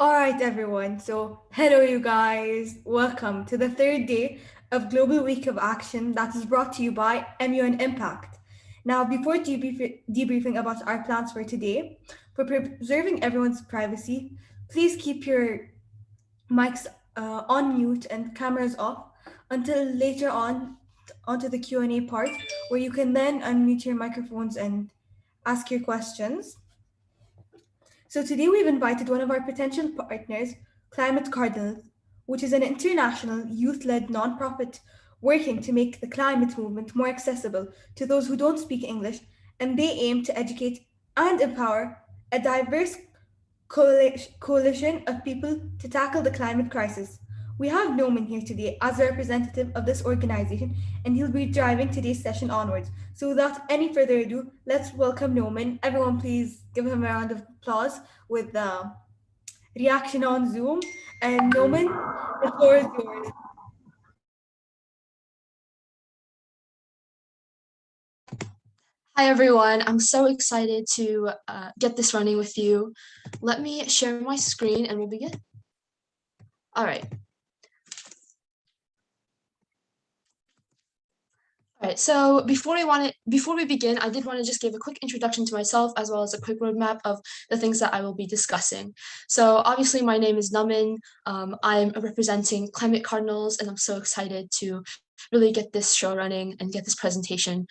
All right, everyone. So, hello, you guys. Welcome to the third day of Global Week of Action that is brought to you by MUN Impact. Now, before debriefing about our plans for today, for preserving everyone's privacy, please keep your mics on mute and cameras off until later on onto the Q&A part, where you can then unmute your microphones and ask your questions. So today we've invited one of our potential partners, Climate Cardinals, which is an international youth-led nonprofit working to make the climate movement more accessible to those who don't speak English, and they aim to educate and empower a diverse coalition of people to tackle the climate crisis. We have Noman here today as a representative of this organization, and he'll be driving today's session onwards. So, without any further ado, let's welcome Noman. Everyone, please give him a round of applause with the reaction on Zoom. And Noman, the floor is yours. Hi everyone, I'm so excited to get this running with you. Let me share my screen and we'll begin. All right. All right, so before we begin, I did want to just give a quick introduction to myself as well as a quick roadmap of the things that I will be discussing. So obviously my name is Naman. I'm representing Climate Cardinals and I'm so excited to really get this show running and get this presentation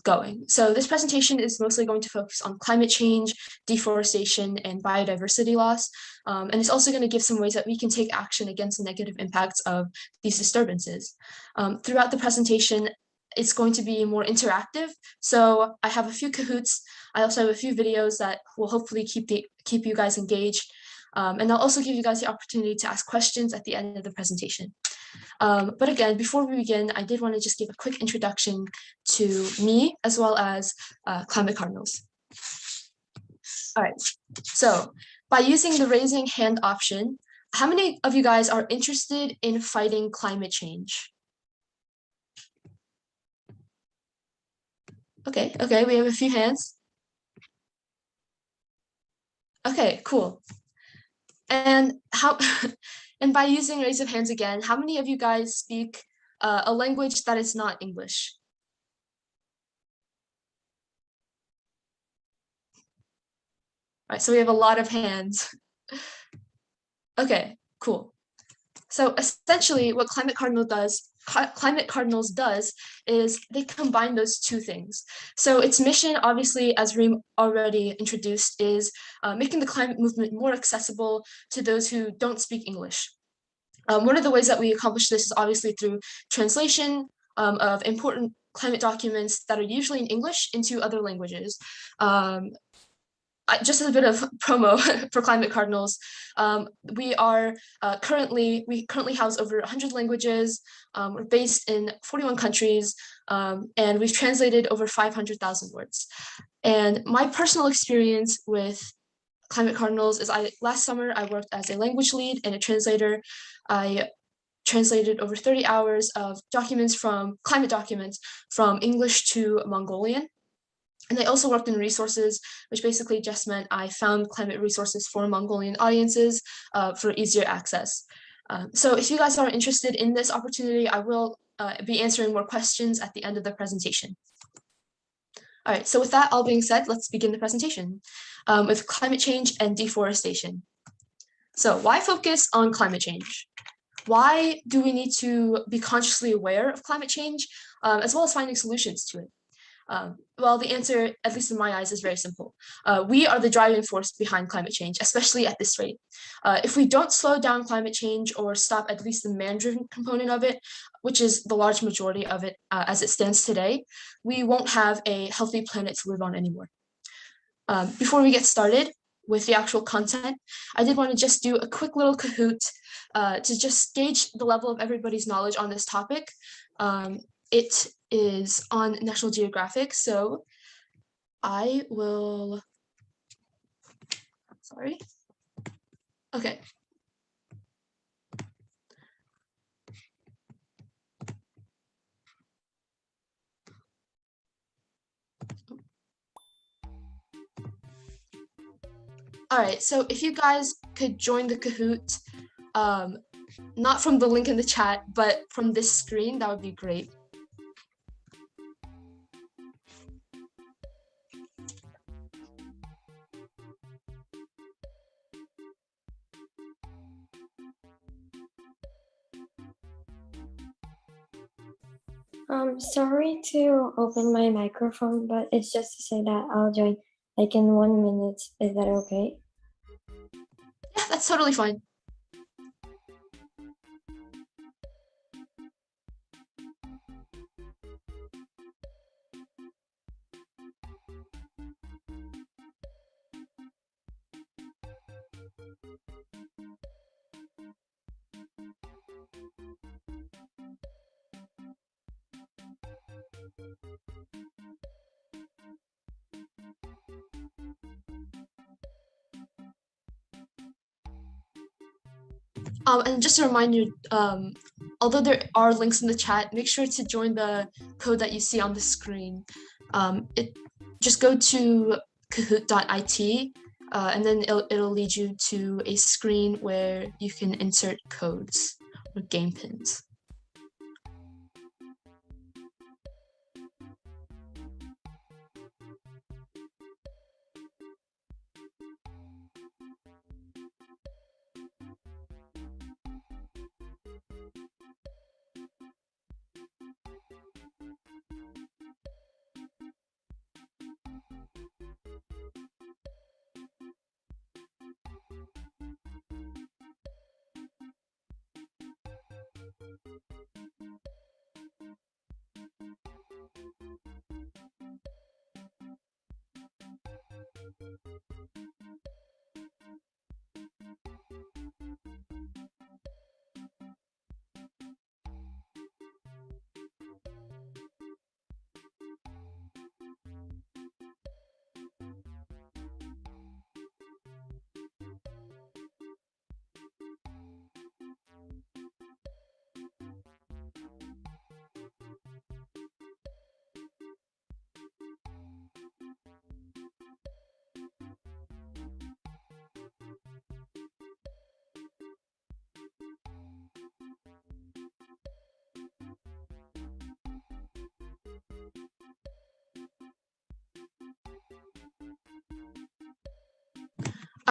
going. So this presentation is mostly going to focus on climate change, deforestation, and biodiversity loss. And it's also going to give some ways that we can take action against the negative impacts of these disturbances. Throughout the presentation, it's going to be more interactive. So I have a few Kahoots. I also have a few videos that will hopefully keep you guys engaged. And I'll also give you guys the opportunity to ask questions at the end of the presentation. But again, before we begin, I did want to just give a quick introduction to me as well as Climate Cardinals. All right, so by using the raising hand option, how many of you guys are interested in fighting climate change? Okay, we have a few hands. Okay, cool. And how, and by using raise of hands again, how many of you guys speak a language that is not English? All right, so we have a lot of hands. Okay, cool. So essentially what Climate Cardinals does is they combine those two things. So its mission, obviously, as Reem already introduced, is making the climate movement more accessible to those who don't speak English. One of the ways that we accomplish this is obviously through translation of important climate documents that are usually in English into other languages. Just as a bit of promo for Climate Cardinals, we currently house over 100 languages. We're based in 41 countries, and we've translated over 500,000 words. And my personal experience with Climate Cardinals is last summer I worked as a language lead and a translator. I translated over 30 hours of climate documents from English to Mongolian. And I also worked in resources, which basically just meant I found climate resources for Mongolian audiences for easier access. So if you guys are interested in this opportunity, I will be answering more questions at the end of the presentation. All right, so with that all being said, let's begin the presentation with climate change and deforestation. So why focus on climate change? Why do we need to be consciously aware of climate change, as well as finding solutions to it? Well, the answer, at least in my eyes, is very simple. We are the driving force behind climate change, especially at this rate. If we don't slow down climate change or stop at least the man-driven component of it, which is the large majority of it as it stands today, we won't have a healthy planet to live on anymore. Before we get started with the actual content, I did want to just do a quick little Kahoot to just gauge the level of everybody's knowledge on this topic. It is on National Geographic, so I will, sorry. Okay. All right, so if you guys could join the Kahoot, not from the link in the chat, but from this screen, that would be great. Sorry to open my microphone, but it's just to say that I'll join like in 1 minute. Is that okay? Yeah, that's totally fine. And just a reminder, although there are links in the chat, make sure to join the code that you see on the screen. Just go to kahoot.it, and then it'll lead you to a screen where you can insert codes or game pins.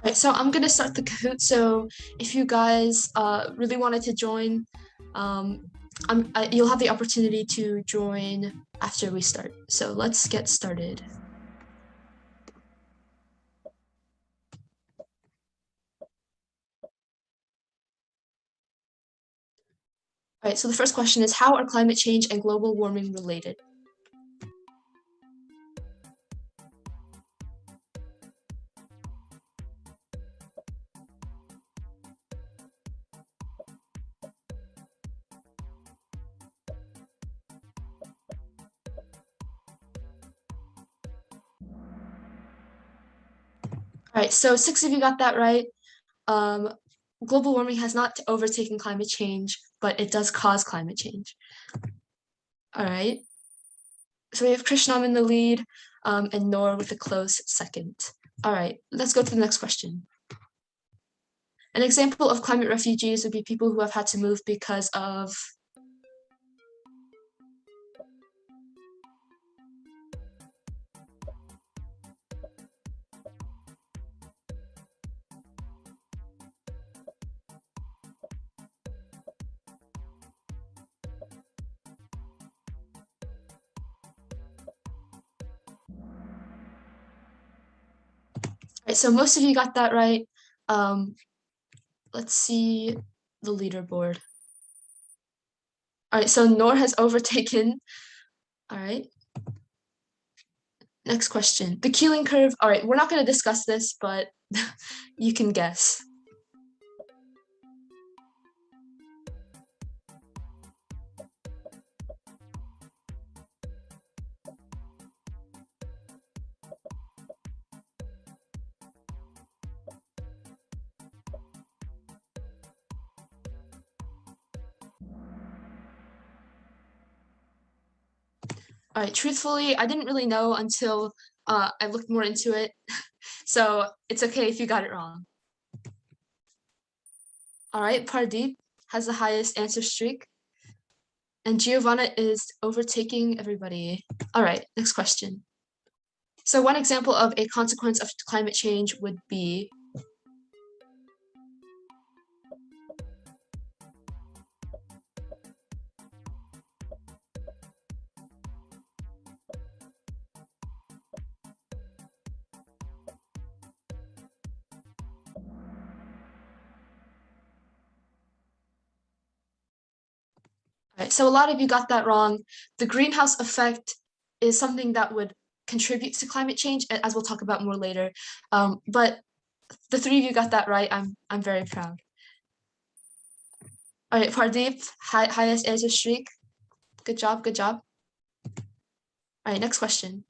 All right, so I'm gonna start the Kahoot. So if you guys really wanted to join, you'll have the opportunity to join after we start. So let's get started. All right, so the first question is, how are climate change and global warming related? All right, so 6 of you got that right. Global warming has not overtaken climate change, but it does cause climate change. All right, so we have Krishnam in the lead, and Noor with a close second. All right, let's go to the next question. An example of climate refugees would be people who have had to move because of right, so most of you got that right. Let's see the leaderboard. All right, so Noor has overtaken. All right. Next question. The Keeling curve. All right, we're not going to discuss this, but you can guess. All right, truthfully, I didn't really know until I looked more into it. So it's okay if you got it wrong. All right, Pardeep has the highest answer streak. And Giovanna is overtaking everybody. All right, next question. So one example of a consequence of climate change would be right, so a lot of you got that wrong. The greenhouse effect is something that would contribute to climate change, as we'll talk about more later. But the three of you got that right. I'm very proud. All right, Pardeep, highest answer streak. Good job, good job. All right, next question.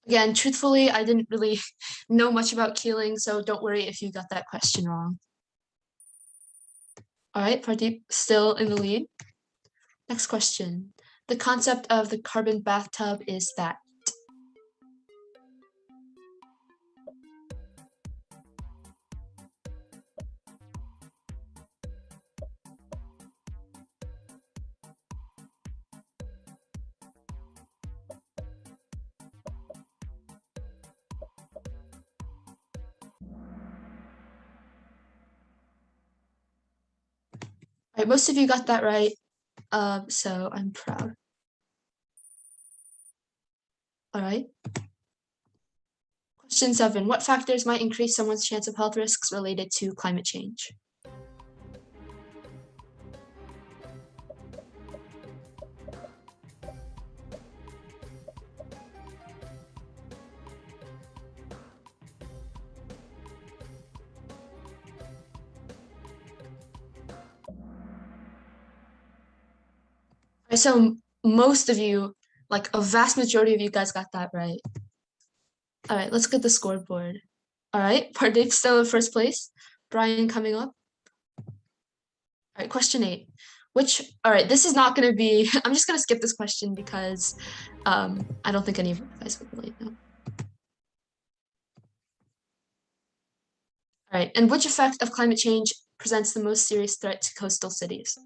Again, truthfully, I didn't really know much about Keeling, so don't worry if you got that question wrong. All right, Pardeep still in the lead. Next question. The concept of the carbon bathtub is that. All right, most of you got that right, so I'm proud. All right. Question 7. What factors might increase someone's chance of health risks related to climate change? All right, so most of you, like a vast majority of you guys got that right. All right, let's get the scoreboard. All right, Pardeep still in first place. Brian coming up. All right, question 8. All right, this is not going to be, I'm just going to skip this question because I don't think any of you guys would really know. All right, and which effect of climate change presents the most serious threat to coastal cities?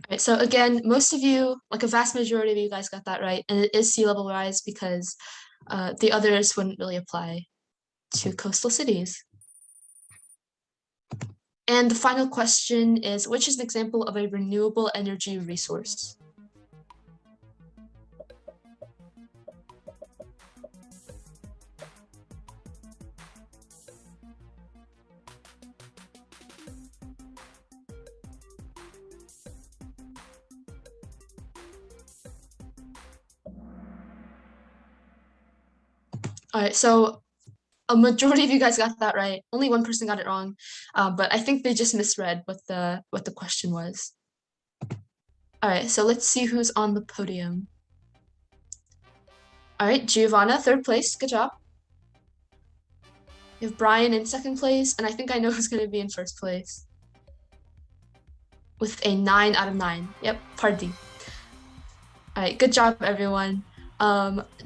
Right, so again, most of you, like a vast majority of you guys got that right, and it is sea level rise because the others wouldn't really apply to coastal cities. And the final question is, which is an example of a renewable energy resource? All right, so a majority of you guys got that right. Only one person got it wrong, but I think they just misread what the question was. All right, so let's see who's on the podium. All right, Giovanna, third place. Good job. You have Brian in second place, and I think I know who's going to be in first place with a 9 out of 9. Yep, Pardeep. All right, good job, everyone.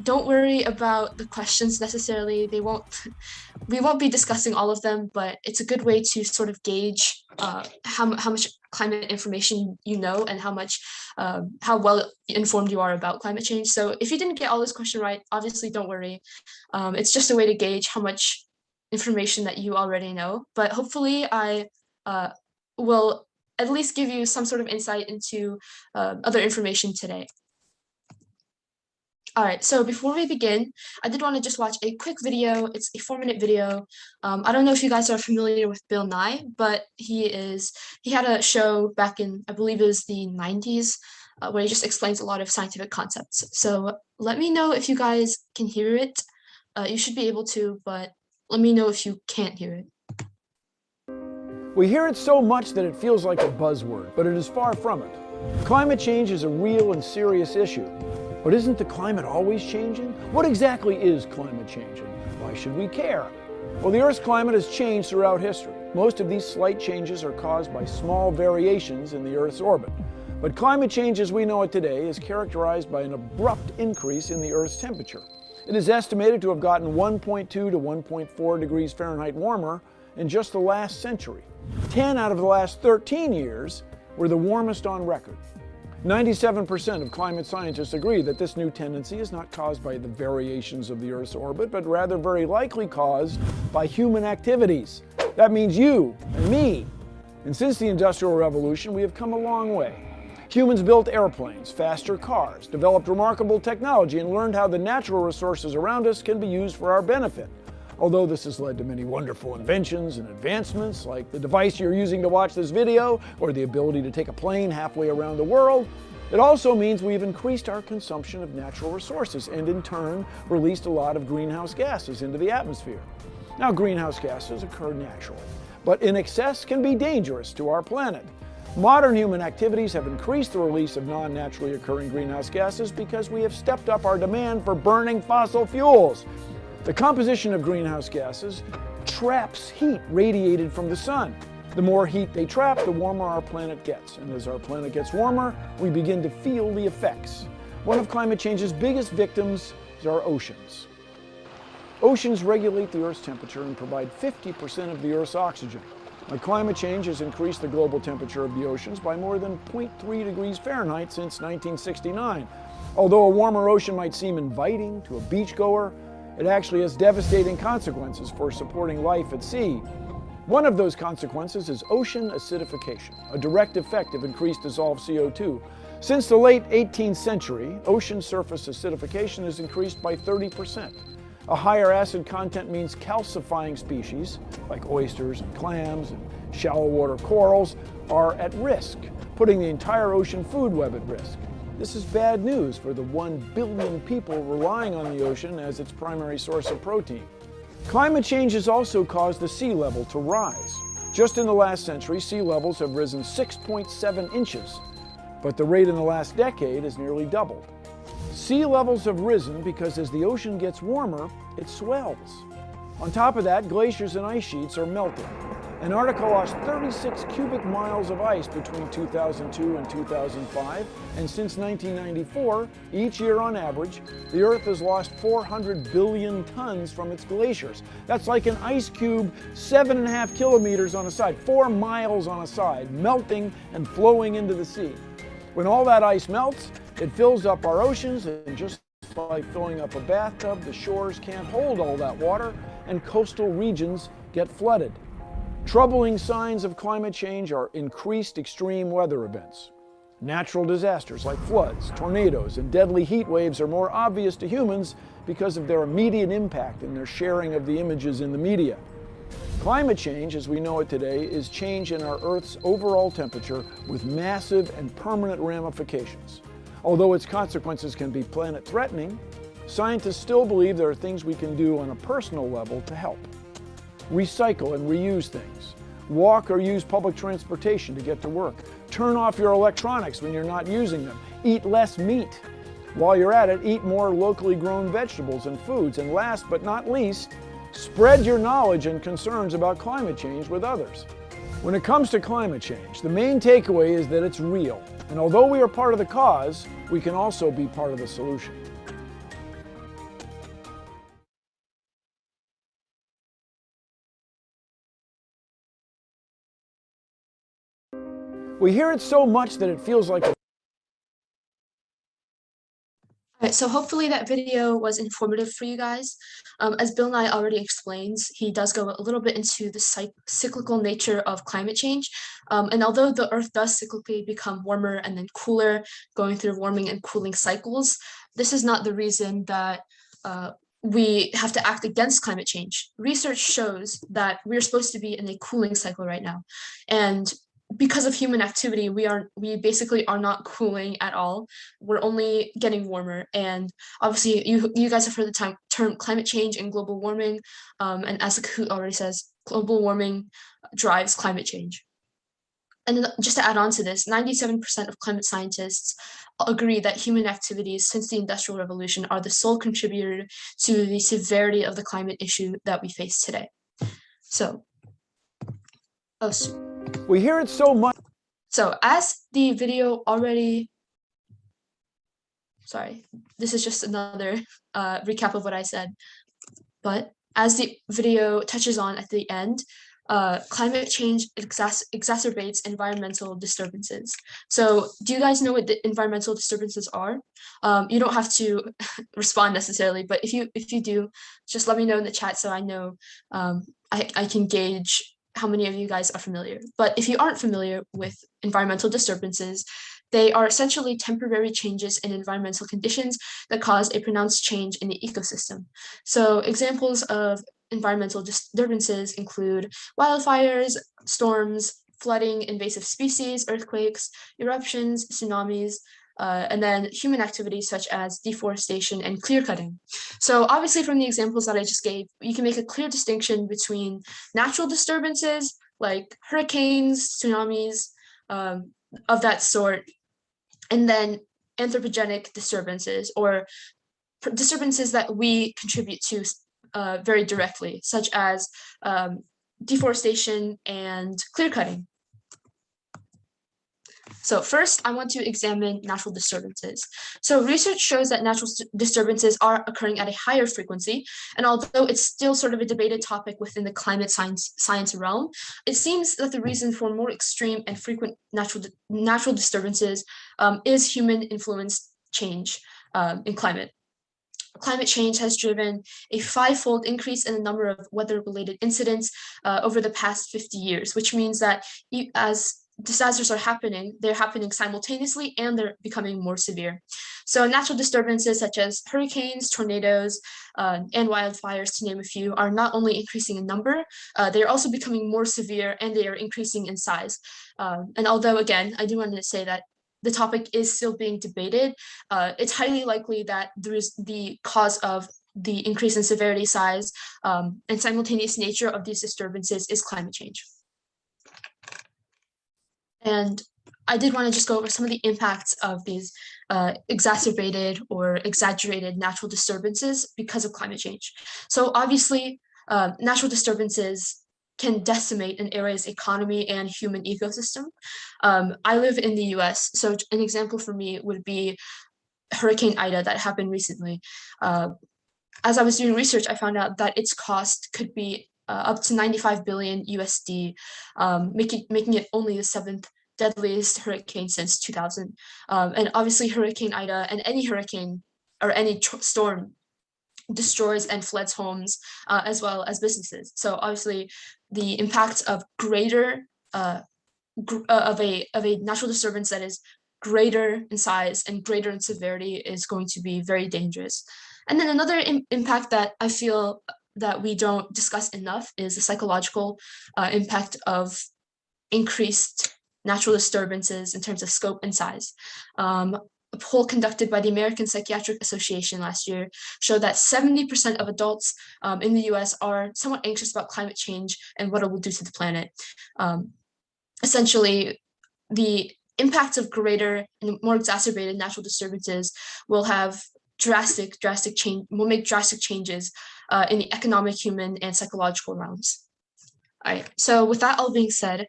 Don't worry about the questions necessarily. We won't be discussing all of them, but it's a good way to sort of gauge how much climate information you know and how well informed you are about climate change. So if you didn't get all this question right, obviously don't worry. It's just a way to gauge how much information that you already know. But hopefully I will at least give you some sort of insight into other information today. All right, so before we begin, I did want to just watch a quick video. It's a 4-minute video. I don't know if you guys are familiar with Bill Nye, but he had a show back in, I believe it was the 90s, where he just explains a lot of scientific concepts. So let me know if you guys can hear it. You should be able to, but let me know if you can't hear it. We hear it so much that it feels like a buzzword, but it is far from it. Climate change is a real and serious issue. But isn't the climate always changing? What exactly is climate change, and why should we care? Well, the Earth's climate has changed throughout history. Most of these slight changes are caused by small variations in the Earth's orbit. But climate change as we know it today is characterized by an abrupt increase in the Earth's temperature. It is estimated to have gotten 1.2 to 1.4 degrees Fahrenheit warmer in just the last century. 10 out of the last 13 years were the warmest on record. 97% of climate scientists agree that this new tendency is not caused by the variations of the Earth's orbit, but rather very likely caused by human activities. That means you and me. And since the Industrial Revolution, we have come a long way. Humans built airplanes, faster cars, developed remarkable technology, and learned how the natural resources around us can be used for our benefit. Although this has led to many wonderful inventions and advancements, like the device you're using to watch this video, or the ability to take a plane halfway around the world, it also means we've increased our consumption of natural resources and in turn released a lot of greenhouse gases into the atmosphere. Now, greenhouse gases occur naturally, but in excess can be dangerous to our planet. Modern human activities have increased the release of non-naturally occurring greenhouse gases because we have stepped up our demand for burning fossil fuels. The composition of greenhouse gases traps heat radiated from the sun. The more heat they trap, the warmer our planet gets. And as our planet gets warmer, we begin to feel the effects. One of climate change's biggest victims is our oceans. Oceans regulate the Earth's temperature and provide 50% of the Earth's oxygen. Now, climate change has increased the global temperature of the oceans by more than 0.3 degrees Fahrenheit since 1969. Although a warmer ocean might seem inviting to a beachgoer, it actually has devastating consequences for supporting life at sea. One of those consequences is ocean acidification, a direct effect of increased dissolved CO2. Since the late 18th century, ocean surface acidification has increased by 30%. A higher acid content means calcifying species, like oysters and clams and shallow water corals, are at risk, putting the entire ocean food web at risk. This is bad news for the 1 billion people relying on the ocean as its primary source of protein. Climate change has also caused the sea level to rise. Just in the last century, sea levels have risen 6.7 inches, but the rate in the last decade has nearly doubled. Sea levels have risen because as the ocean gets warmer, it swells. On top of that, glaciers and ice sheets are melting. Antarctica lost 36 cubic miles of ice between 2002 and 2005, and since 1994, each year on average, the Earth has lost 400 billion tons from its glaciers. That's like an ice cube 7.5 kilometers on a side, 4 miles on a side, melting and flowing into the sea. When all that ice melts, it fills up our oceans, and just like filling up a bathtub, the shores can't hold all that water, and coastal regions get flooded. Troubling signs of climate change are increased extreme weather events. Natural disasters like floods, tornadoes, and deadly heat waves are more obvious to humans because of their immediate impact and their sharing of the images in the media. Climate change, as we know it today, is change in our Earth's overall temperature with massive and permanent ramifications. Although its consequences can be planet-threatening, scientists still believe there are things we can do on a personal level to help. Recycle and reuse things. Walk or use public transportation to get to work. Turn off your electronics when you're not using them. Eat less meat. While you're at it, eat more locally grown vegetables and foods. And last but not least, spread your knowledge and concerns about climate change with others. When it comes to climate change, the main takeaway is that it's real. And although we are part of the cause, we can also be part of the solution. We hear it so much that it feels like a All right, so hopefully that video was informative for you guys. As Bill Nye already explains, he does go a little bit into the cyclical nature of climate change. And although the Earth does cyclically become warmer and then cooler, going through warming and cooling cycles, this is not the reason that we have to act against climate change. Research shows that we're supposed to be in a cooling cycle right now. And because of human activity, we basically are not cooling at all. We're only getting warmer. And obviously you guys have heard the term climate change and global warming. And as the Kahoot already says, global warming drives climate change. And just to add on to this, 97% of climate scientists agree that human activities since the Industrial Revolution are the sole contributor to the severity of the climate issue that we face today. So, we hear it so much. So as the video already, sorry, this is just another recap of what I said. But as the video touches on at the end, climate change exacerbates environmental disturbances. So do you guys know what the environmental disturbances are? You don't have to respond necessarily, but if you do, just let me know in the chat so I know I can gauge how many of you guys are familiar. But if you aren't familiar with environmental disturbances, they are essentially temporary changes in environmental conditions that cause a pronounced change in the ecosystem. So examples of environmental disturbances include wildfires, storms, flooding, invasive species, earthquakes, eruptions, tsunamis, and then human activities such as deforestation and clear cutting. So obviously from the examples that I just gave, you can make a clear distinction between natural disturbances like hurricanes, tsunamis, of that sort, and then anthropogenic disturbances or disturbances that we contribute to very directly, such as deforestation and clear cutting. So first, I want to examine natural disturbances. So research shows that natural disturbances are occurring at a higher frequency, and although it's still sort of a debated topic within the climate science realm, it seems that the reason for more extreme and frequent natural disturbances is human-influenced change in climate. Climate change has driven a 5-fold increase in the number of weather-related incidents over the past 50 years, which means that as disasters are happening, they're happening simultaneously and they're becoming more severe. So natural disturbances such as hurricanes, tornadoes, and wildfires, to name a few, are not only increasing in number, they're also becoming more severe and they are increasing in size. And although, again, I do want to say that the topic is still being debated, it's highly likely that the cause of the increase in severity, size, and simultaneous nature of these disturbances is climate change. And I did want to just go over some of the impacts of these exacerbated or exaggerated natural disturbances because of climate change. So obviously, natural disturbances can decimate an area's economy and human ecosystem. I live in the US, so an example for me would be Hurricane Ida that happened recently. As I was doing research, I found out that its cost could be up to 95 billion USD, making it only the 7th deadliest hurricane since 2000. And obviously Hurricane Ida and any hurricane or any storm destroys and floods homes as well as businesses. So obviously the impact of greater of a natural disturbance that is greater in size and greater in severity is going to be very dangerous. And then another impact that I feel that we don't discuss enough is the psychological impact of increased natural disturbances in terms of scope and size. A poll conducted by the American Psychiatric Association last year showed that 70% of adults in the US are somewhat anxious about climate change and what it will do to the planet. Essentially, the impacts of greater and more exacerbated natural disturbances will have drastic changes in the economic, human, and psychological realms. All right, so with that all being said,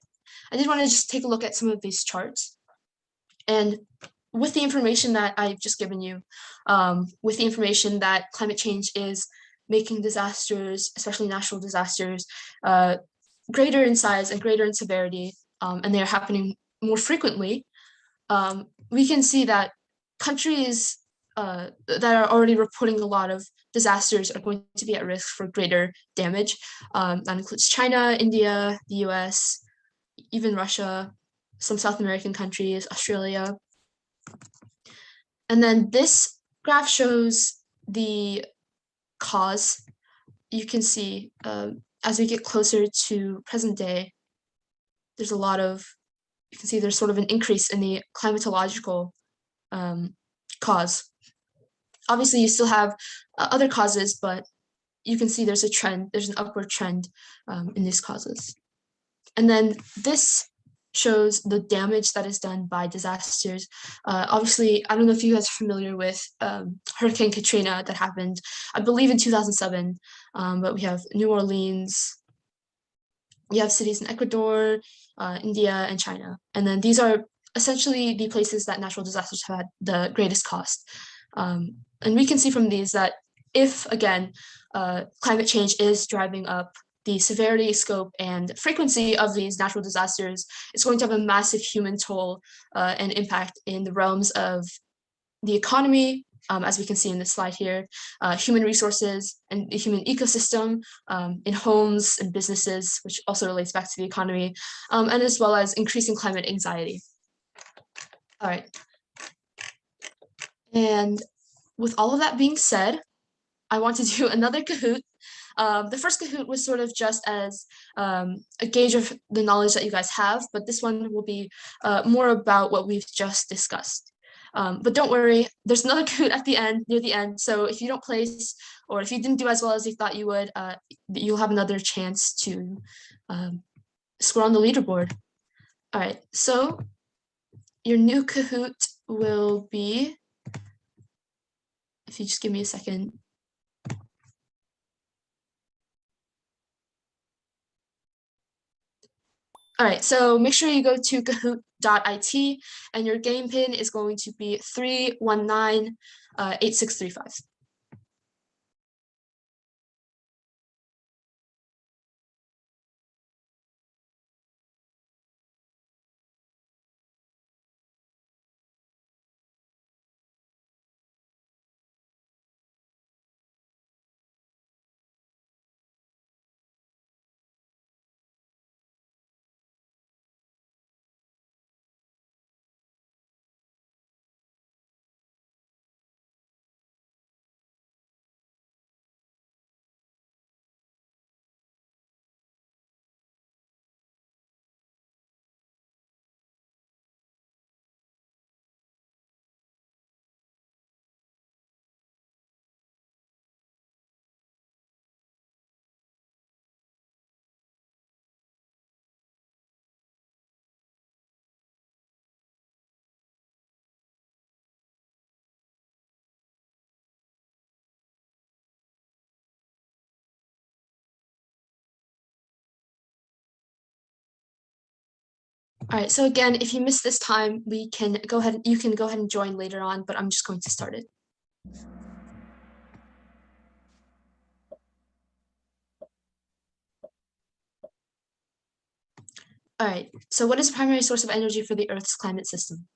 I did want to just take a look at some of these charts. And with the information that I've just given you, with the information that climate change is making disasters, especially natural disasters, greater in size and greater in severity, and they're happening more frequently, we can see that countries that are already reporting a lot of disasters are going to be at risk for greater damage. That includes China, India, the US, even Russia, some South American countries, Australia. And then this graph shows the cause. You can see as we get closer to present day, there's a lot of, you can see there's sort of an increase in the climatological cause. Obviously, you still have other causes, but you can see there's a trend, there's an upward trend in these causes. And then this shows the damage that is done by disasters. Obviously, I don't know if you guys are familiar with Hurricane Katrina that happened, I believe in 2007, but we have New Orleans, we have cities in Ecuador, India, and China. And then these are essentially the places that natural disasters have had the greatest cost. And we can see from these that if, again, climate change is driving up the severity, scope, and frequency of these natural disasters, it's going to have a massive human toll and impact in the realms of the economy, as we can see in this slide here, human resources and the human ecosystem, in homes and businesses, which also relates back to the economy, and as well as increasing climate anxiety. All right. And with all of that being said, I want to do another Kahoot. The first Kahoot was sort of just as a gauge of the knowledge that you guys have, but this one will be more about what we've just discussed. But don't worry, there's another Kahoot at the end, near the end. So if you don't place, or if you didn't do as well as you thought you would, you'll have another chance to score on the leaderboard. All right, so your new Kahoot will be, if you just give me a second. All right, so make sure you go to kahoot.it and your game pin is going to be 3198635. All right, so again, if you missed this time, you can go ahead and join later on, but I'm just going to start it. All right, so what is the primary source of energy for the Earth's climate system?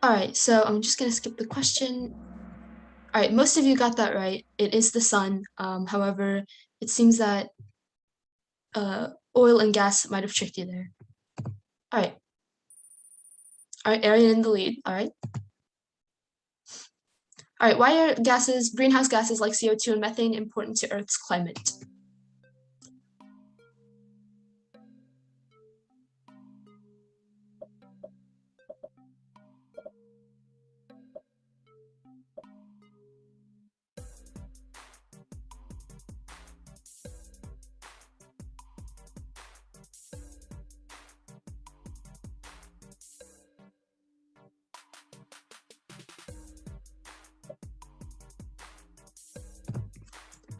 All right, so I'm just gonna skip the question. All right, most of you got that right. It is the sun. However, it seems that oil and gas might have tricked you there. All right. All right, Arian in the lead. All right. All right, why are greenhouse gases like CO2 and methane important to Earth's climate?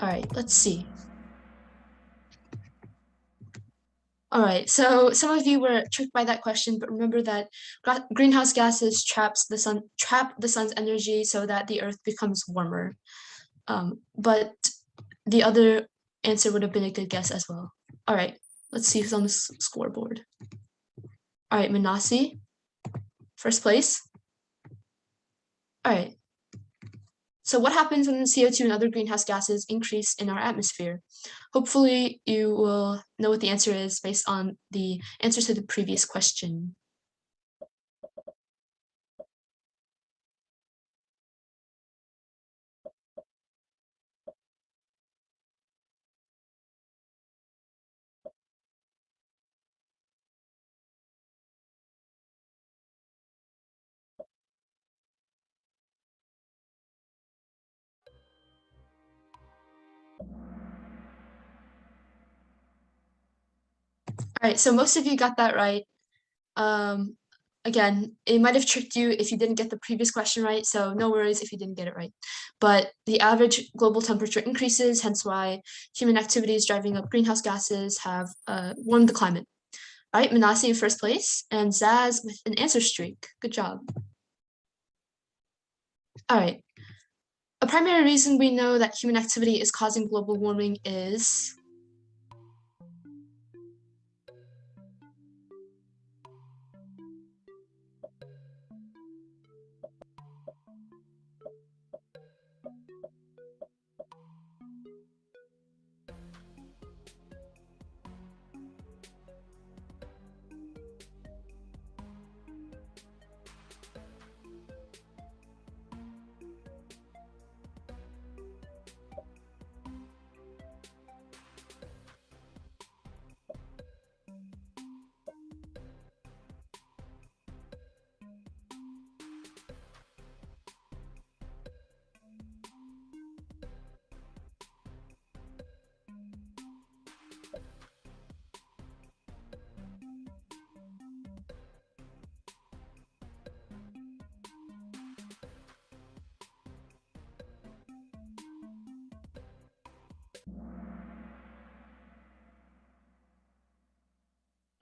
All right, let's see. All right, so some of you were tricked by that question, but remember that greenhouse gases trap the sun's energy so that the Earth becomes warmer. But the other answer would have been a good guess as well. All right, let's see who's on the scoreboard. All right, Manasi, first place. All right. So what happens when the CO2 and other greenhouse gases increase in our atmosphere? Hopefully you will know what the answer is based on the answer to the previous question. All right, so most of you got that right. Again, it might have tricked you if you didn't get the previous question right, so no worries if you didn't get it right. But the average global temperature increases, hence why human activities driving up greenhouse gases have warmed the climate. All right, Manasi in first place, and Zaz with an answer streak. Good job. All right. A primary reason we know that human activity is causing global warming is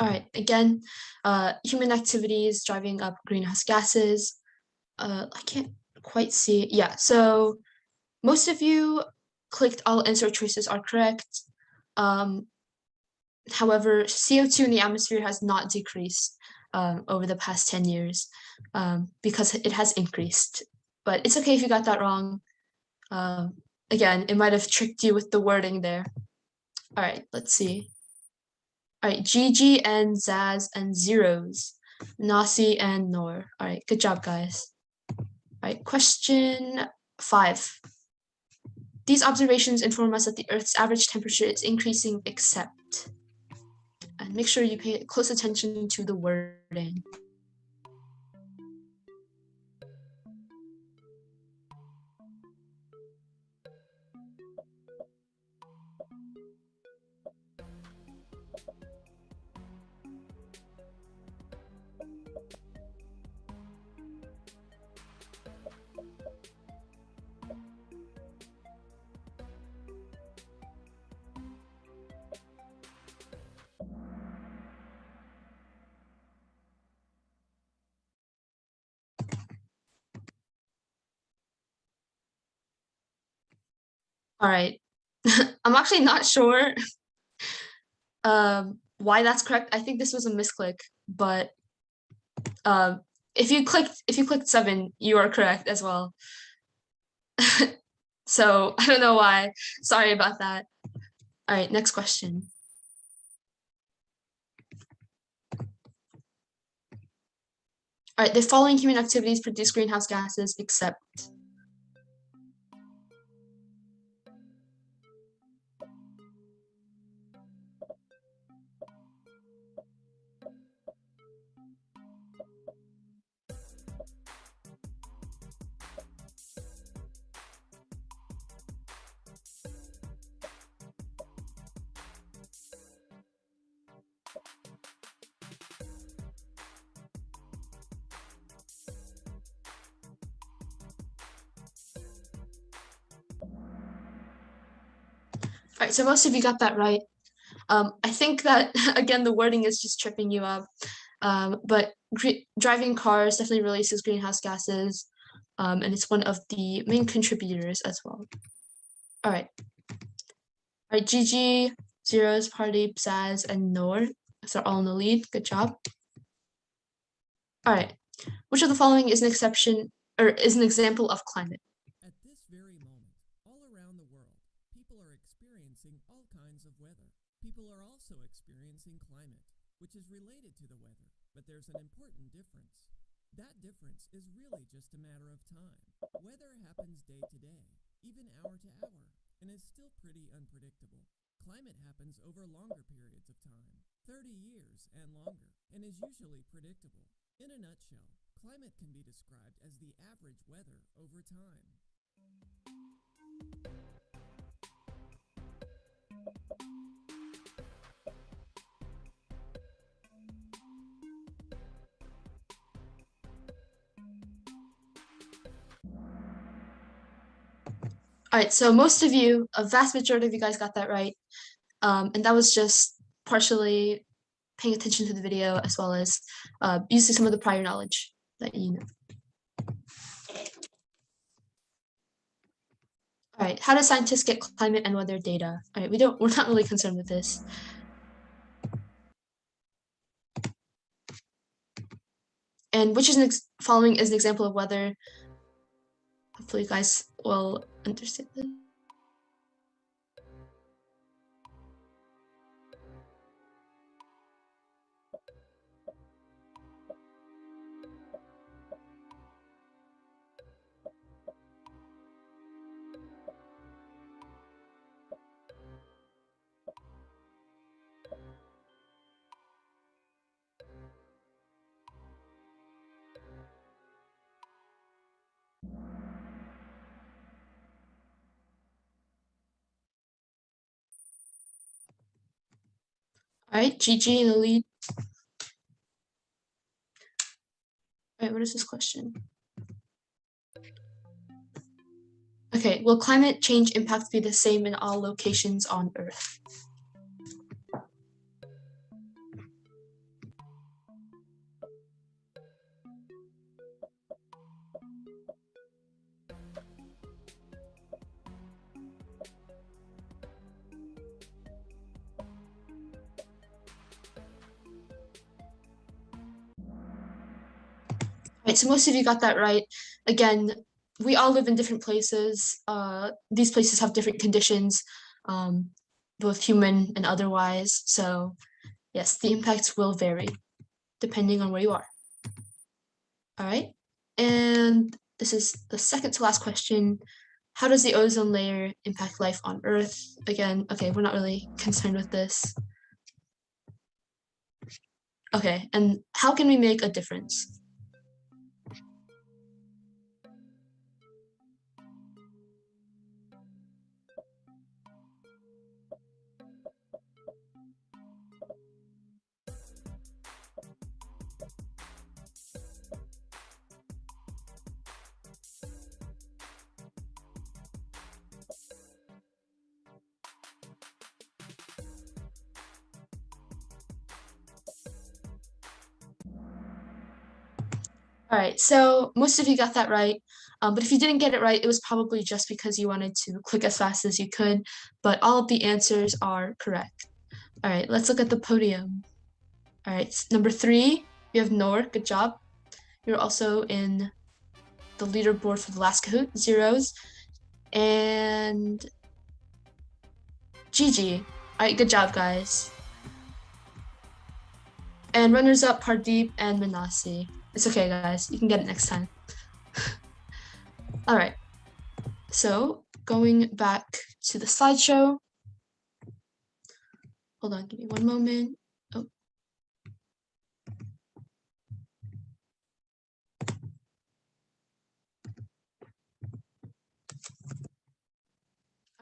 all right, again, human activities driving up greenhouse gases. I can't quite see. Yeah, so most of you clicked all answer choices are correct. However, CO2 in the atmosphere has not decreased over the past 10 years because it has increased. But it's okay if you got that wrong. Again, it might have tricked you with the wording there. All right, let's see. All right, Gigi and Zaz and zeros, Nasi and Noor. All right, good job, guys. All right, question 5. These observations inform us that the Earth's average temperature is increasing, except. And make sure you pay close attention to the wording. All right, I'm actually not sure why that's correct. I think this was a misclick, but if you clicked 7, you are correct as well. So I don't know why. Sorry about that. All right, next question. All right, the following human activities produce greenhouse gases except. All right, so most of you got that right. I think that, again, the wording is just tripping you up. But driving cars definitely releases greenhouse gases, and it's one of the main contributors as well. All right. All right, Gigi, Zeros, Pardeep, Zaz, and Noor. So all in the lead. Good job. All right. Which of the following is an exception or is an example of climate? At this very moment, all around the world, people are experiencing all kinds of weather. People are also experiencing climate, which is related to the weather, but there's an important difference. That difference is really just a matter of time. Weather happens day to day, even hour to hour, and is still pretty unpredictable. Climate happens over longer periods of time, 30 years and longer, and is usually predictable. In a nutshell, climate can be described as the average weather over time. All right, so most of you, a vast majority of you guys got that right. And that was just partially paying attention to the video as well as using some of the prior knowledge that you know. All right, how do scientists get climate and weather data? All right, we're not really concerned with this. And which is following is an example of weather. Hopefully you guys will understand this. All right, Gigi in the lead. All right, what is this question? Okay, will climate change impacts be the same in all locations on Earth? Right, so most of you got that right. Again, we all live in different places. These places have different conditions, both human and otherwise. So yes, the impacts will vary depending on where you are. All right, and this is the second to last question. How does the ozone layer impact life on Earth? Again, okay, we're not really concerned with this. Okay, and how can we make a difference? All right, so most of you got that right. But if you didn't get it right, it was probably just because you wanted to click as fast as you could, but all of the answers are correct. All right, let's look at the podium. All right, number 3, we have Noor, good job. You're also in the leaderboard for the last Kahoot, zeros. And Gigi, all right, good job, guys. And runners up, Pardeep and Manasi. It's okay, guys, you can get it next time. All right, so going back to the slideshow. Hold on, give me one moment. Oh.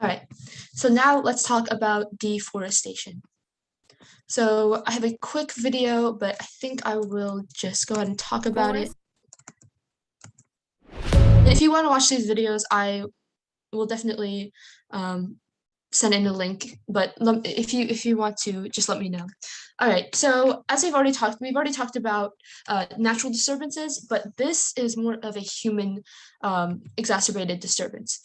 All right, so now let's talk about deforestation. So I have a quick video, but I think I will just go ahead and talk about it. And if you want to watch these videos, I will definitely send in a link, but if you want to, just let me know. All right, so as we've already talked about natural disturbances, but this is more of a human exacerbated disturbance.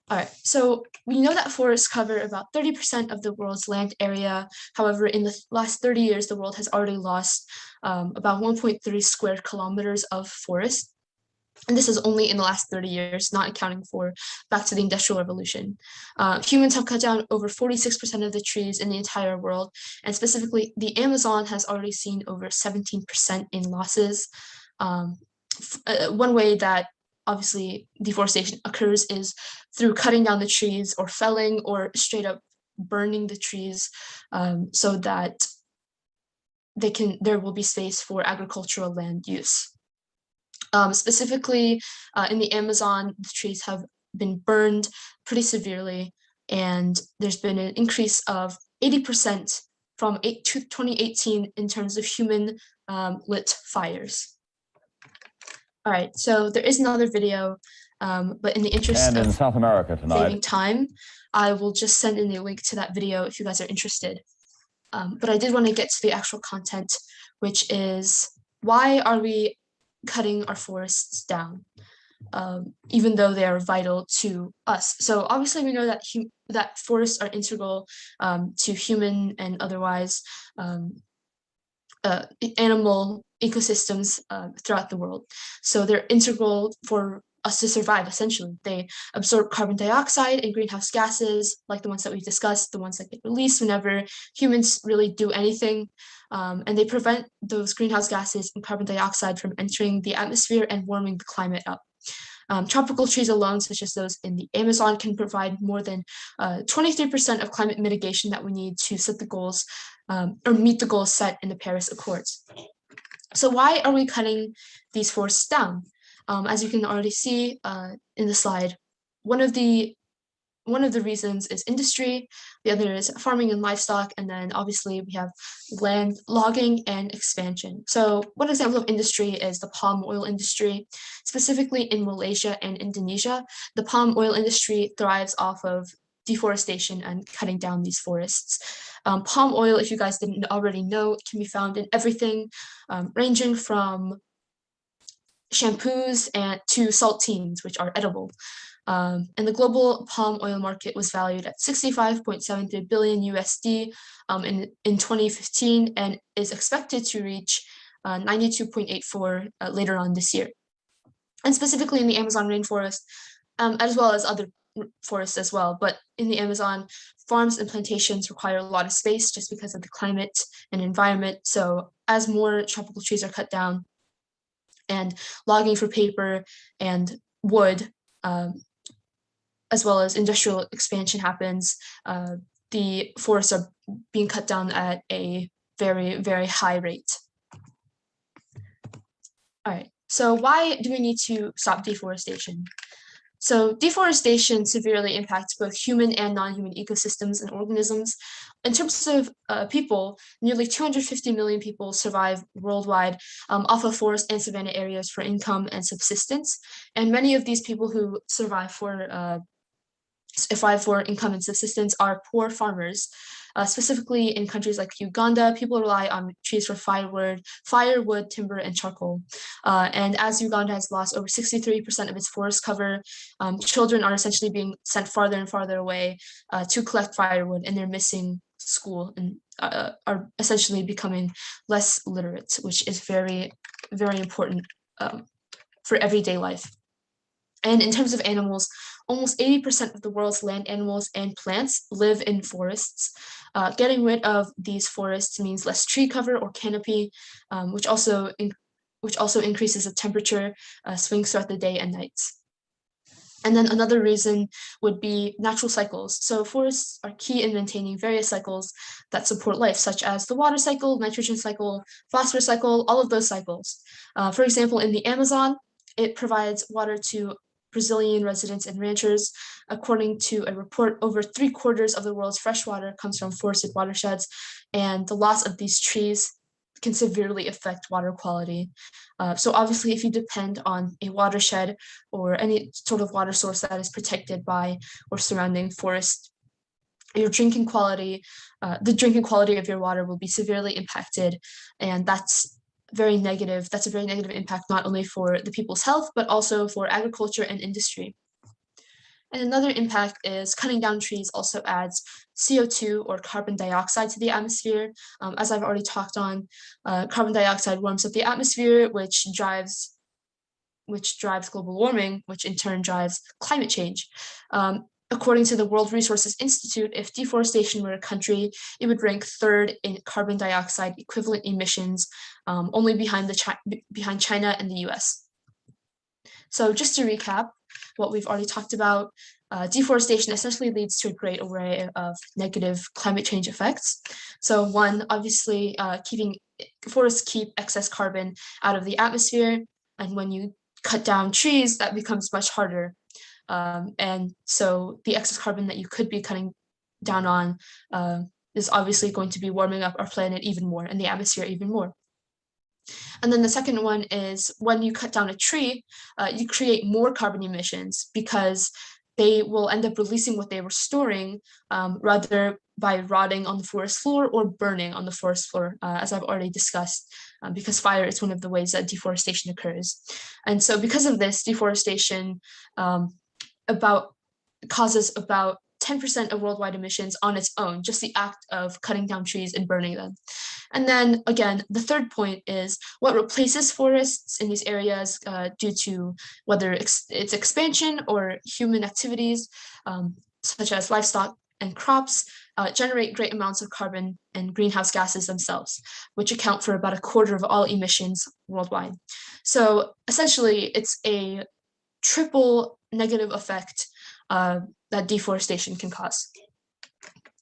All right, so we know that forests cover about 30% of the world's land area. However, in the last 30 years, the world has already lost about 1.3 square kilometers of forest. And this is only in the last 30 years, not accounting for back to the Industrial Revolution. Humans have cut down over 46% of the trees in the entire world, and specifically the Amazon has already seen over 17% in losses. One way that obviously deforestation occurs is through cutting down the trees or felling or straight up burning the trees so that there will be space for agricultural land use. Specifically in the Amazon, the trees have been burned pretty severely, and there's been an increase of 80% from 2018 in terms of human lit fires. All right, so there is another video, but in the interest of South America tonight, saving time, I will just send in a link to that video if you guys are interested. But I did want to get to the actual content, which is why are we cutting our forests down, even though they are vital to us. So obviously we know that that forests are integral to human and otherwise animal ecosystems throughout the world. So they're integral for us to survive, essentially. They absorb carbon dioxide and greenhouse gases, like the ones that we've discussed, the ones that get released whenever humans really do anything. And they prevent those greenhouse gases and carbon dioxide from entering the atmosphere and warming the climate up. Tropical trees alone, such as those in the Amazon, can provide more than 23% of climate mitigation that we need to set the goals or meet the goals set in the Paris Accords. So why are we cutting these forests down? As you can already see in the slide, one of the reasons is industry, the other is farming and livestock, and then obviously we have land logging and expansion. So one example of industry is the palm oil industry. Specifically in Malaysia and Indonesia, the palm oil industry thrives off of deforestation and cutting down these forests. Palm oil, if you guys didn't already know, can be found in everything ranging from shampoos and to saltines, which are edible. And the global palm oil market was valued at 65.73 billion USD in 2015 and is expected to reach 92.84 later on this year. And specifically in the Amazon rainforest, as well as other forests as well, but in the Amazon, farms and plantations require a lot of space just because of the climate and environment. So as more tropical trees are cut down, and logging for paper and wood, as well as industrial expansion happens, the forests are being cut down at a very, very high rate. All right, so why do we need to stop deforestation? So deforestation severely impacts both human and non-human ecosystems and organisms. In terms of people, nearly 250 million people survive worldwide off of forest and savanna areas for income and subsistence. And many of these people who survive for income and subsistence are poor farmers. Specifically in countries like Uganda, people rely on trees for firewood, timber, and charcoal. And as Uganda has lost over 63% of its forest cover, children are essentially being sent farther and farther away to collect firewood, and they're missing school and are essentially becoming less literate, which is very, very important for everyday life. And in terms of animals, almost 80% of the world's land animals and plants live in forests. Getting rid of these forests means less tree cover or canopy, which also increases the temperature swings throughout the day and nights. And then another reason would be natural cycles. So forests are key in maintaining various cycles that support life, such as the water cycle, nitrogen cycle, phosphorus cycle, all of those cycles. For example, in the Amazon, it provides water to Brazilian residents and ranchers. According to a report, over 3/4 of the world's fresh water comes from forested watersheds, and the loss of these trees can severely affect water quality. So obviously, if you depend on a watershed or any sort of water source that is protected by or surrounding forest, your drinking quality, the drinking quality of your water will be severely impacted, and that's very negative. That's a very negative impact, not only for the people's health, but also for agriculture and industry. And another impact is cutting down trees also adds CO2 or carbon dioxide to the atmosphere. As I've already talked on, carbon dioxide warms up the atmosphere, which drives global warming, which in turn drives climate change. According to the World Resources Institute, if deforestation were a country, it would rank third in carbon dioxide equivalent emissions, only behind China and the US. So just to recap what we've already talked about, deforestation essentially leads to a great array of negative climate change effects. So one, obviously, forests keep excess carbon out of the atmosphere, and when you cut down trees, that becomes much harder. And so the excess carbon that you could be cutting down on is obviously going to be warming up our planet even more and the atmosphere even more. And then the second one is when you cut down a tree, you create more carbon emissions because they will end up releasing what they were storing, rather by rotting on the forest floor or burning on the forest floor, as I've already discussed, because fire is one of the ways that deforestation occurs. And so because of this, deforestation causes about 10% of worldwide emissions on its own, just the act of cutting down trees and burning them. And then again, the third point is what replaces forests in these areas due to whether it's expansion or human activities, such as livestock and crops, generate great amounts of carbon and greenhouse gases themselves, which account for about a quarter of all emissions worldwide. So essentially, it's a triple negative effect that deforestation can cause.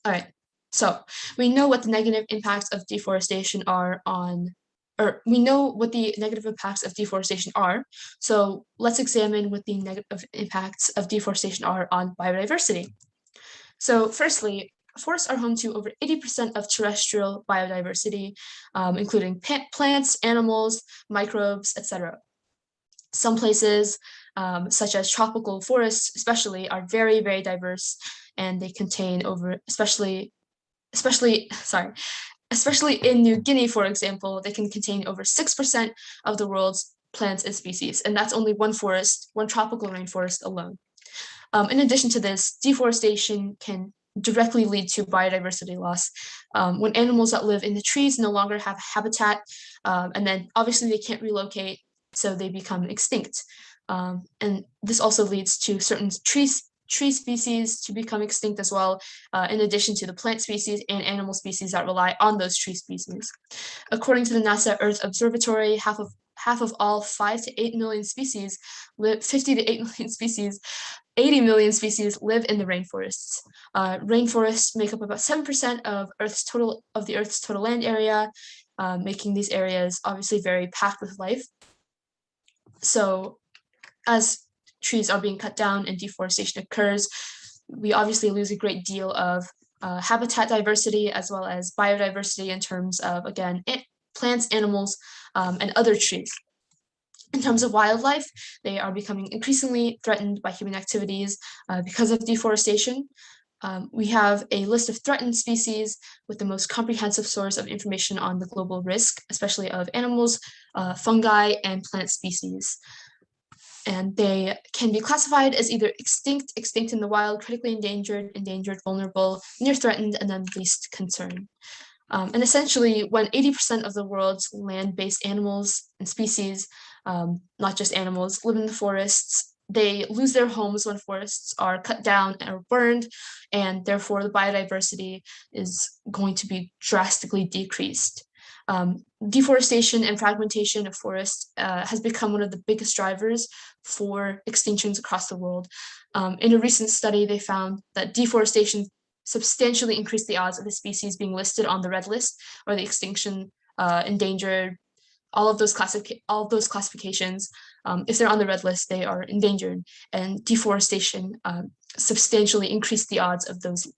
All right, so we know what the negative impacts of deforestation are we know what the negative impacts of deforestation are. So let's examine what the negative impacts of deforestation are on biodiversity. So firstly, forests are home to over 80% of terrestrial biodiversity, including plants, animals, microbes, etc. Some places, such as tropical forests especially, are very, very diverse, and they contain especially in New Guinea, for example, they can contain over 6% of the world's plants and species, and that's only one tropical rainforest alone. In addition to this, deforestation can directly lead to biodiversity loss. When animals that live in the trees no longer have habitat, and then obviously they can't relocate, so they become extinct. And this also leads to certain tree species to become extinct as well, in addition to the plant species and animal species that rely on those tree species. According to the NASA Earth Observatory, half of all 5 to 8 million species live, 50 to 8 million species, 80 million species live in the rainforests. Rainforests make up about 7% of the Earth's total land area, making these areas obviously very packed with life. So as trees are being cut down and deforestation occurs, we obviously lose a great deal of habitat diversity as well as biodiversity in terms of, again, plants, animals, and other trees. In terms of wildlife, they are becoming increasingly threatened by human activities because of deforestation. We have a list of threatened species with the most comprehensive source of information on the global risk, especially of animals, fungi, and plant species. And they can be classified as either extinct in the wild, critically endangered, vulnerable, near threatened, and then least concern. And essentially, when 80% of the world's land-based animals and species, not just animals, live in the forests, they lose their homes when forests are cut down or burned, and therefore the biodiversity is going to be drastically decreased. Deforestation and fragmentation of forests has become one of the biggest drivers for extinctions across the world. In a recent study, they found that deforestation substantially increased the odds of the species being listed on the red list or the extinction, endangered, all of those classifications. If they're on the red list, they are endangered, and deforestation substantially increased the odds of those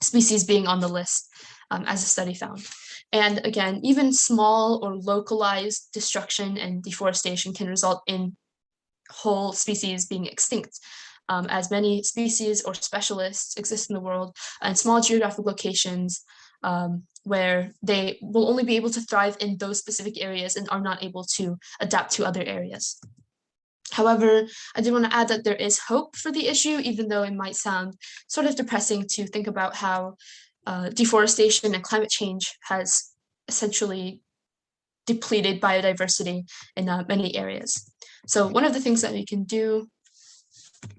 species being on the list, as a study found. And again, even small or localized destruction and deforestation can result in whole species being extinct. as many species or specialists exist in the world and small geographic locations where they will only be able to thrive in those specific areas and are not able to adapt to other areas. However, I do want to add that there is hope for the issue, even though it might sound sort of depressing to think about how deforestation and climate change has essentially depleted biodiversity in many areas. So one of the things that we can do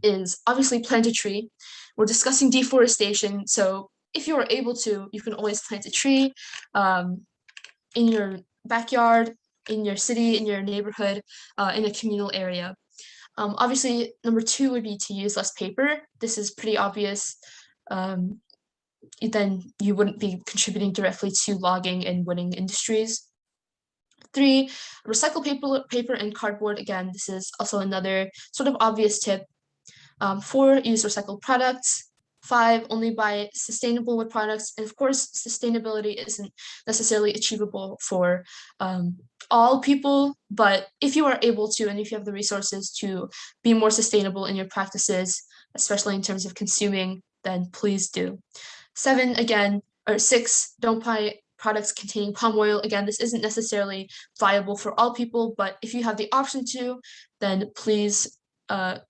is obviously plant a tree. We're discussing deforestation, so if you are able to, you can always plant a tree in your backyard, in your city, in your neighborhood, in a communal area. Obviously, number 2 would be to use less paper. This is pretty obvious. Then you wouldn't be contributing directly to logging and wooding industries. 3, recycle paper and cardboard. Again, this is also another sort of obvious tip. 4, use recycled products. 5, only buy sustainable wood products. And of course, sustainability isn't necessarily achievable for all people, but if you are able to, and if you have the resources to be more sustainable in your practices, especially in terms of consuming, then please do. 7, again, or 6, don't buy products containing palm oil. Again, this isn't necessarily viable for all people, but if you have the option to, then please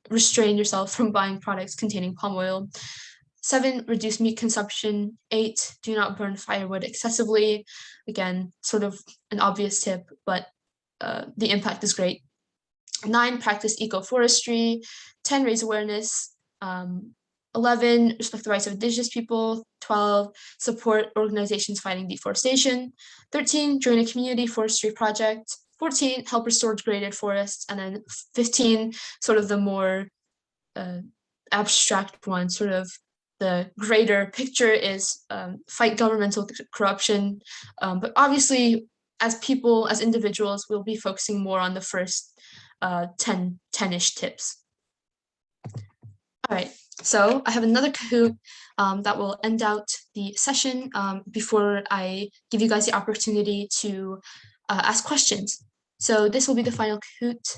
restrain yourself from buying products containing palm oil. 7, reduce meat consumption. 8, do not burn firewood excessively. Again, sort of an obvious tip, but the impact is great. 9, practice eco-forestry. 10, raise awareness. 11, respect the rights of Indigenous people. 12, support organizations fighting deforestation. 13, join a community forestry project. 14, help restore degraded forests. And then 15, sort of the more abstract one, sort of the greater picture is fight governmental corruption. But obviously, as people, as individuals, we'll be focusing more on the first 10-ish tips. All right, so I have another Kahoot that will end out the session before I give you guys the opportunity to ask questions. So this will be the final Kahoot.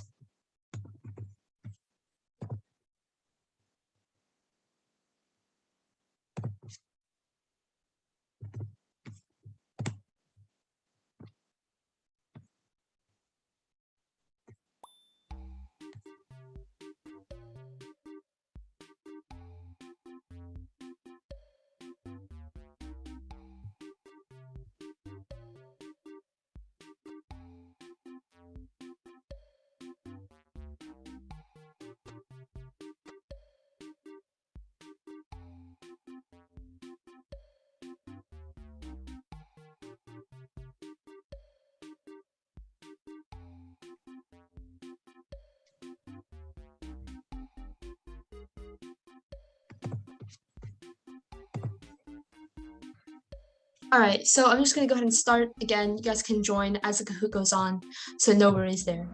All right, so I'm just going to go ahead and start. Again, you guys can join as the Kahoot goes on, so no worries there.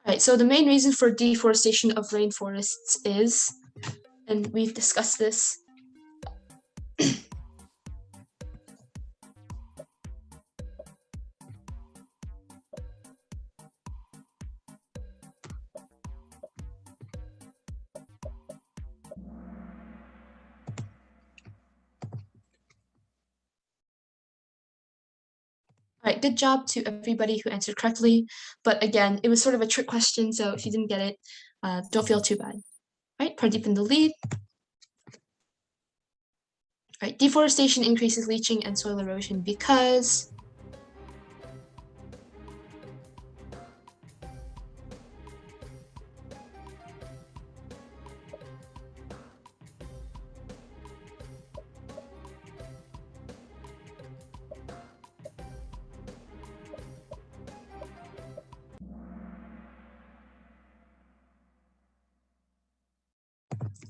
All right, so the main reason for deforestation of rainforests is, and we've discussed this, all right, good job to everybody who answered correctly. But again, it was sort of a trick question, so if you didn't get it, don't feel too bad. All right, Pardeep in the lead. All right, deforestation increases leaching and soil erosion because.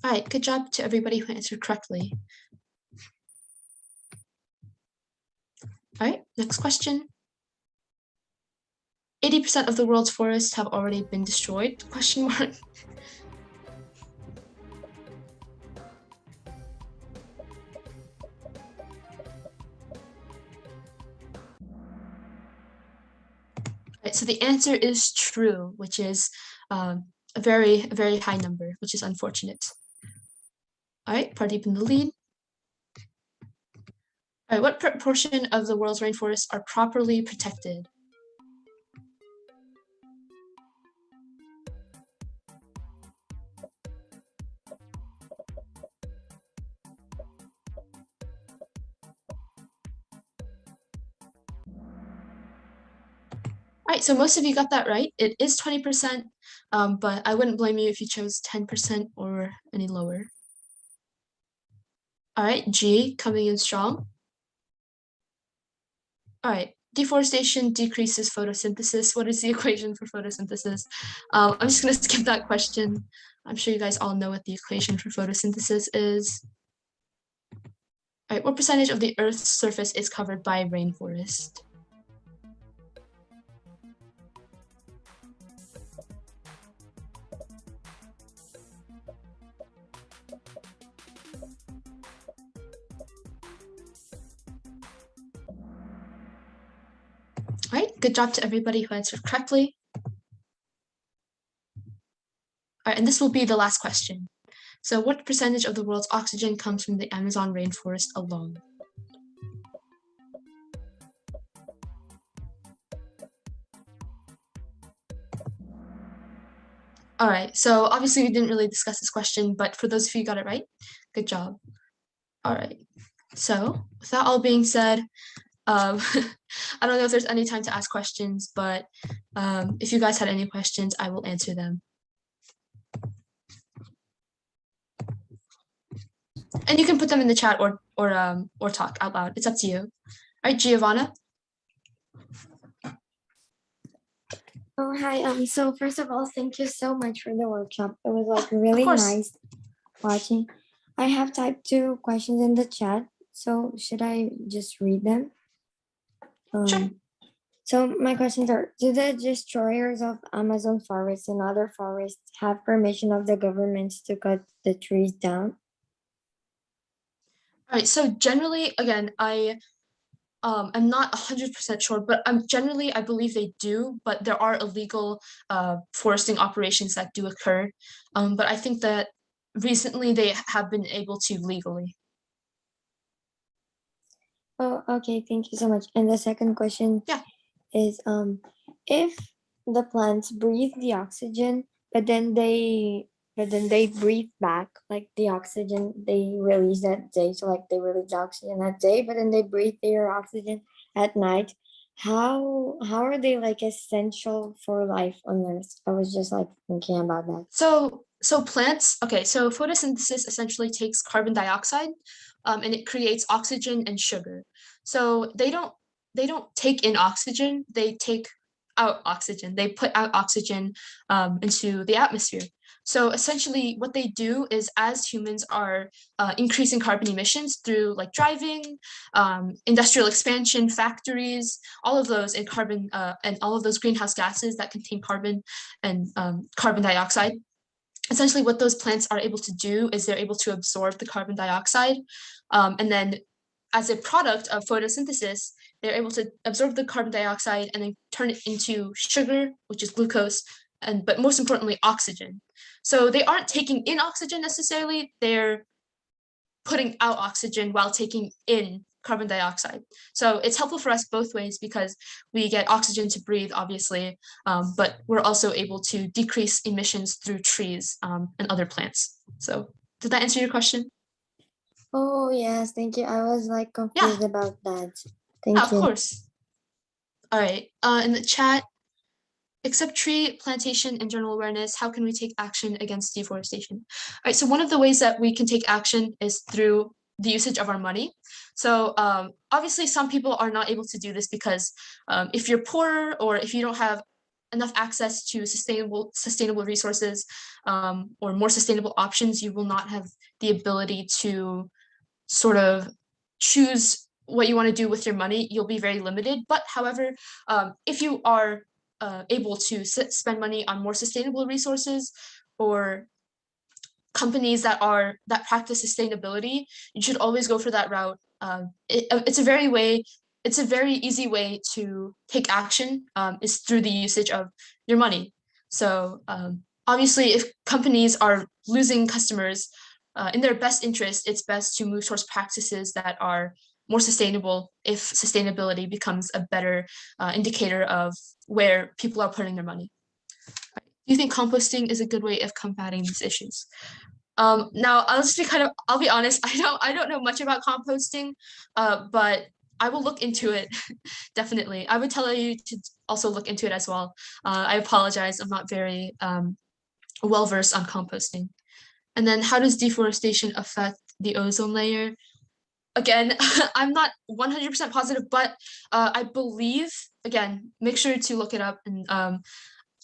All right, good job to everybody who answered correctly. All right, next question. 80% of the world's forests have already been destroyed? Question mark. So the answer is true, which is a very high number, which is unfortunate. All right, Pardeep in the lead. All right, what proportion of the world's rainforests are properly protected? All right, so most of you got that right. It is 20%, but I wouldn't blame you if you chose 10% or any lower. All right, G coming in strong. All right, deforestation decreases photosynthesis. What is the equation for photosynthesis? I'm just gonna skip that question. I'm sure you guys all know what the equation for photosynthesis is. All right, what percentage of the Earth's surface is covered by rainforest? All right, good job to everybody who answered correctly. All right, and this will be the last question. So what percentage of the world's oxygen comes from the Amazon rainforest alone? All right, so obviously we didn't really discuss this question, but for those of you who got it right, good job. All right, so with that all being said, I don't know if there's any time to ask questions, but if you guys had any questions, I will answer them. And you can put them in the chat or talk out loud. It's up to you. All right, Giovanna. Oh, hi. So first of all, thank you so much for the workshop. It was like really course. nice watching. I have typed 2 questions in the chat. So should I just read them? Sure. So my questions are, do the destroyers of Amazon forests and other forests have permission of the governments to cut the trees down? All right, so generally, again, I'm not 100% sure, but generally I believe they do, but there are illegal foresting operations that do occur. But I think that recently they have been able to legally. Oh, okay, thank you so much. And the second question is, if the plants breathe the oxygen, but then they breathe back like the oxygen they release that day. So like they release oxygen that day, but then they breathe their oxygen at night. How are they like essential for life on Earth? I was just like thinking about that. So plants, okay, so photosynthesis essentially takes carbon dioxide and it creates oxygen and sugar. So they don't take in oxygen, they take out oxygen. They put out oxygen into the atmosphere. So essentially what they do is, as humans are increasing carbon emissions through like driving, industrial expansion, factories, all of those, and carbon and all of those greenhouse gases that contain carbon and carbon dioxide, essentially what those plants are able to do is they're able to absorb the carbon dioxide, and then as a product of photosynthesis, they're able to absorb the carbon dioxide and then turn it into sugar, which is glucose, but most importantly, oxygen. So they aren't taking in oxygen necessarily, they're putting out oxygen while taking in carbon dioxide. So it's helpful for us both ways because we get oxygen to breathe, obviously, but we're also able to decrease emissions through trees and other plants. So did that answer your question? Oh, yes, thank you. I was like confused about that. Thank you. Of course. All right, in the chat, except tree plantation and general awareness, how can we take action against deforestation? All right, so one of the ways that we can take action is through the usage of our money. So obviously some people are not able to do this because if you're poor or if you don't have enough access to sustainable resources or more sustainable options, you will not have the ability to sort of choose what you want to do with your money. You'll be very limited. But however, if you are able to spend money on more sustainable resources or companies that practice sustainability, you should always go for that route. It's a very it's a very easy way to take action is through the usage of your money. So obviously, if companies are losing customers, in their best interest, it's best to move towards practices that are more sustainable if sustainability becomes a better indicator of where people are putting their money. Do you think composting is a good way of combating these issues? Now, I'll be honest, I don't know much about composting, but I will look into it, definitely. I would tell you to also look into it as well. I apologize, I'm not very well-versed on composting. And then how does deforestation affect the ozone layer? Again, I'm not 100% positive, but I believe, again, make sure to look it up and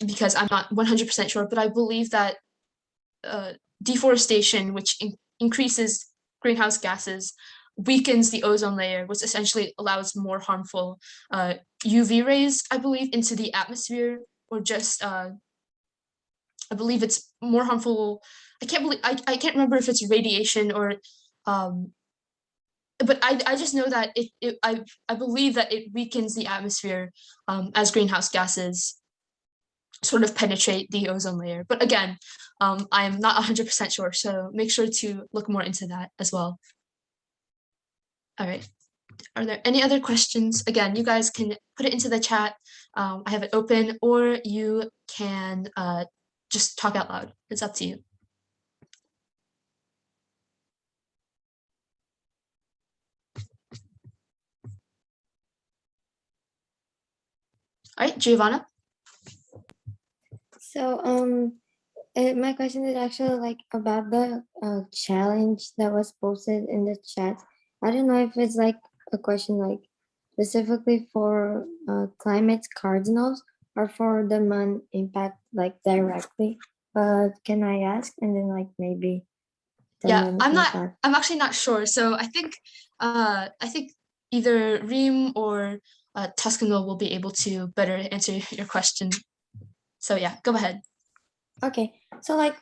because I'm not 100% sure, but I believe that deforestation, which increases greenhouse gases, weakens the ozone layer, which essentially allows more harmful UV rays, I believe, into the atmosphere, or just I believe it's more harmful. I can't remember if it's radiation or but I just know that I believe that it weakens the atmosphere as greenhouse gases sort of penetrate the ozone layer. But again, I'm not 100% sure, so make sure to look more into that as well. All right. Are there any other questions? Again, you guys can put it into the chat. I have it open, or you can just talk out loud. It's up to you. All right, Giovanna. So my question is actually like about the challenge that was posted in the chat. I don't know if it's like a question like specifically for Climate Cardinals or for the MUN Impact like directly. But can I ask, and then like maybe Yeah, I'm actually not sure. So I think either Reem or Tuscanville will be able to better answer your question. So yeah, go ahead. Okay, so like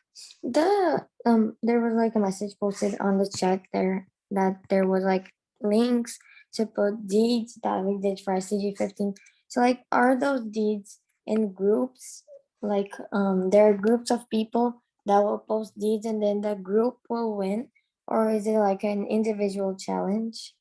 there was like a message posted on the chat there that there was like links to put deeds that we did for SDG 15. So like, are those deeds in groups? Like there are groups of people that will post deeds and then the group will win, or is it like an individual challenge?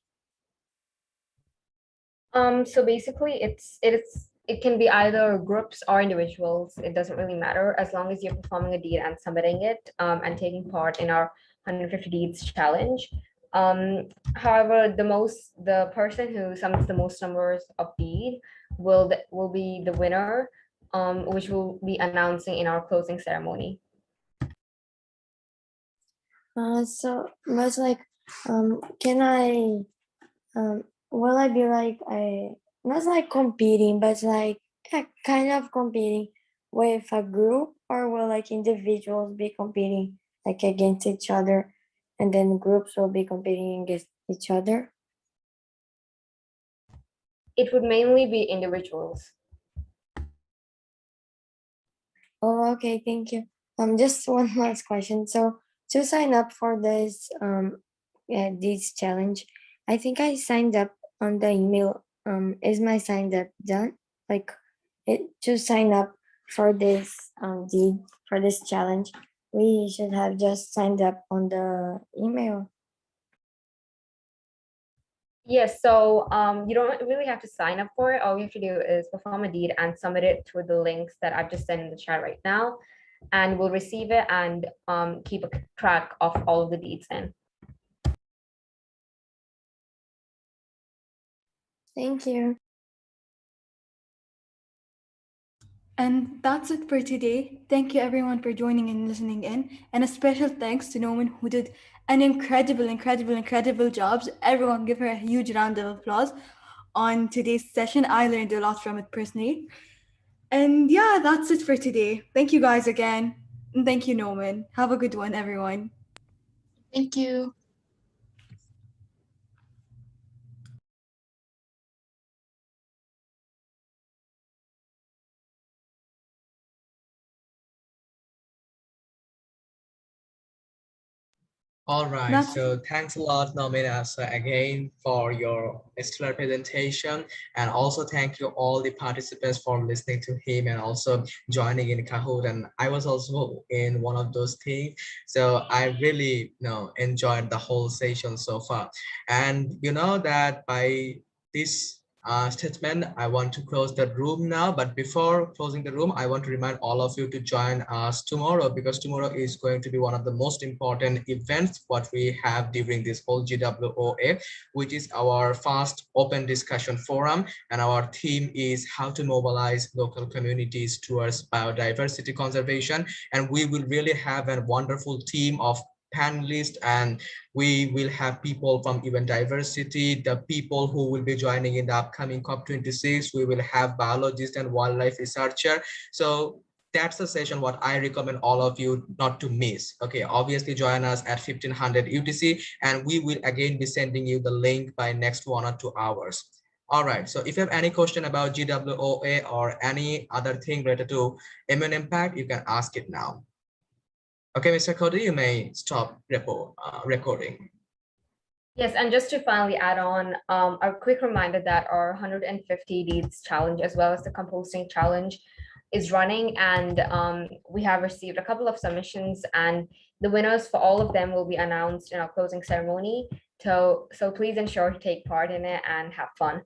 So basically it can be either groups or individuals. It doesn't really matter as long as you're performing a deed and submitting it and taking part in our 150 deeds challenge. However, the person who submits the most numbers of deed will be the winner, which we'll be announcing in our closing ceremony. So but like can I will I be like not like competing, but like kind of competing with a group, or will like individuals be competing like against each other, and then groups will be competing against each other? It would mainly be individuals. Oh, okay, thank you. Just one last question. So to sign up for this this challenge, I think I signed up on the email. Is my sign up done? Like to sign up for this deed for this challenge, we should have just signed up on the email. Yes, so you don't really have to sign up for it. All you have to do is perform a deed and submit it through the links that I've just sent in the chat right now, and we'll receive it and keep a track of all of the deeds in. Thank you. And that's it for today. Thank you everyone for joining and listening in. And a special thanks to Noman, who did an incredible job. So everyone give her a huge round of applause on today's session. I learned a lot from it personally. And yeah, that's it for today. Thank you guys again. And thank you, Noman. Have a good one, everyone. Thank you. All right, That's so thanks a lot, Nomina, so again for your stellar presentation, and also thank you all the participants for listening to him and also joining in Kahoot. And I was also in one of those things, so I really enjoyed the whole session so far. And you know that by this statement, I want to close the room now. But before closing the room, I want to remind all of you to join us tomorrow, because tomorrow is going to be one of the most important events what we have during this whole GWOA, which is our first open discussion forum. And our theme is how to mobilize local communities towards biodiversity conservation. And we will really have a wonderful team of panelists, and we will have people from even diversity, the people who will be joining in the upcoming COP26. We will have biologists and wildlife researcher. So that's the session what I recommend all of you not to miss. Okay, obviously join us at 1500 UTC, and we will again be sending you the link by next 1 or 2 hours. All right, so if you have any question about GWOA or any other thing related to MUN Impact, you can ask it now. Okay, Mr. Cody, you may stop recording. Yes, and just to finally add on, a quick reminder that our 150 deeds challenge, as well as the composting challenge, is running, and we have received a couple of submissions, and the winners for all of them will be announced in our closing ceremony. So please ensure to take part in it and have fun.